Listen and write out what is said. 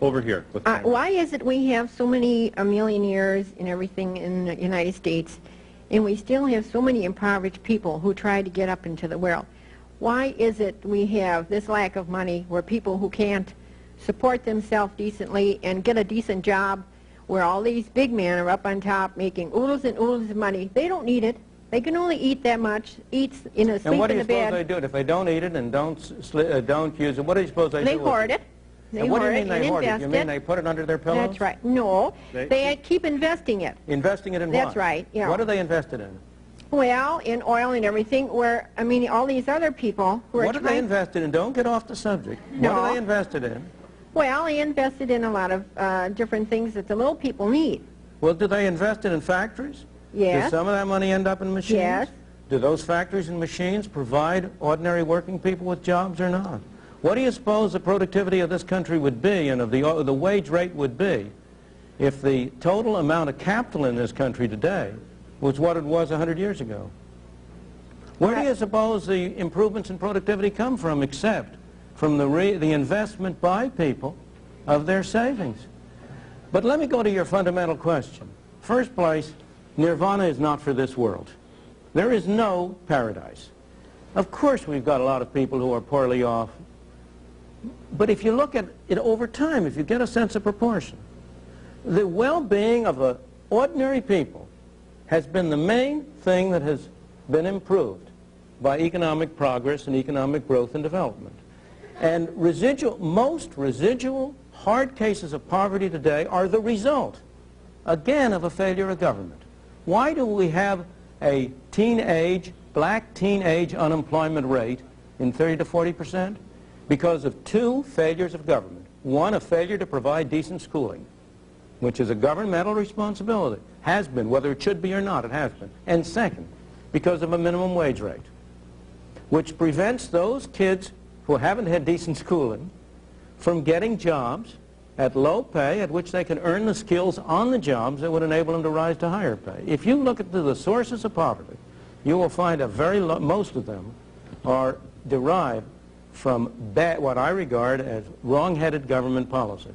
Over here. Why is it we have so many millionaires and everything in the United States, and we still have so many impoverished people who try to get up into the world? Why is it we have this lack of money where people who can't support themselves decently and get a decent job, where all these big men are up on top making oodles and oodles of money? They don't need it. They can only eat that much, sleep in the bed. And what do you suppose they do? If they don't eat it and don't use it, what do you suppose they do? They hoard it. And what do you mean they hoard it? You mean they put it under their pillows? That's right. No, they keep investing it. Investing it in what? That's right. Yeah. What do they invest it in? Well, in oil and everything, where, I mean, all these other people who are What do they invest it in? Don't get off the subject. No. What do they invest it in? Well, they invested in a lot of different things that the little people need. Well, do they invest it in factories? Yes. Does some of that money end up in machines? Yes. Do those factories and machines provide ordinary working people with jobs or not? What do you suppose the productivity of this country would be and of the wage rate would be if the total amount of capital in this country today was what it was 100 years ago? Where do you suppose the improvements in productivity come from except from the investment by people of their savings? But let me go to your fundamental question. First place, nirvana is not for this world. There is no paradise. Of course we've got a lot of people who are poorly off, but if you look at it over time, if you get a sense of proportion, the well-being of ordinary people has been the main thing that has been improved by economic progress and economic growth and development. And most residual hard cases of poverty today are the result, again, of a failure of government. Why do we have a black teenage unemployment rate in 30 to 40%? Because of two failures of government. One, a failure to provide decent schooling, which is a governmental responsibility. Has been, whether it should be or not, it has been. And second, because of a minimum wage rate, which prevents those kids who haven't had decent schooling from getting jobs at low pay at which they can earn the skills on the jobs that would enable them to rise to higher pay. If you look at the sources of poverty, you will find most of them are derived from what I regard as wrong-headed government policies.